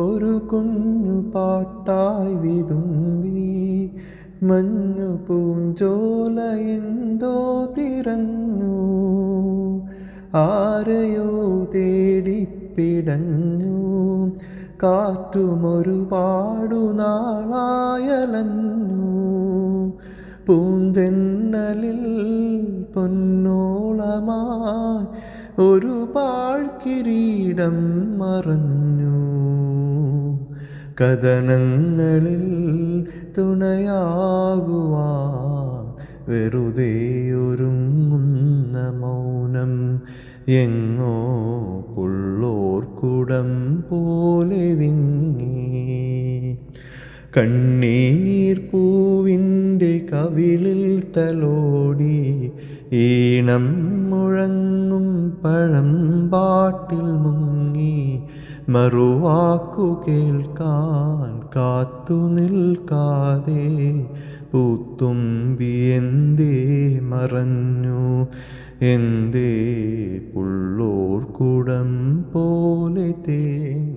ഒരു കുഞ്ഞു പാട്ടായി വിതുമ്പി മഞ്ഞു പൂഞ്ചോല എന്തോ തിരഞ്ഞു, ആരെയോ തേടിപ്പിടഞ്ഞു. കാറ്റുമൊരുപാടു നാളായലഞ്ഞു, പൂന്തെന്നലിൽ പൊന്നോളമായി ഒരു പാഴ്കിരീടം മറഞ്ഞു. കഥനങ്ങളിൽ തുണയാകുവാൻ വെറുതെ ഒരുങ്ങുന്ന മൗനം എങ്ങോ പുള്ളോർക്കുടം പോലെ വിങ്ങി. കണ്ണീർ പൂവിൻ്റെ കവിളിൽ തലോടി ഈണം മുഴങ്ങും പഴം പാട്ടിൽ മുങ്ങി. മറുവാക്കു കേൾക്കാൻ കാത്തു നിൽക്കാതെ പൂത്തുമ്പി എന്തേ മറഞ്ഞു, എന്തേ പുള്ളോർക്കുടം പോലെ തേങ്ങി.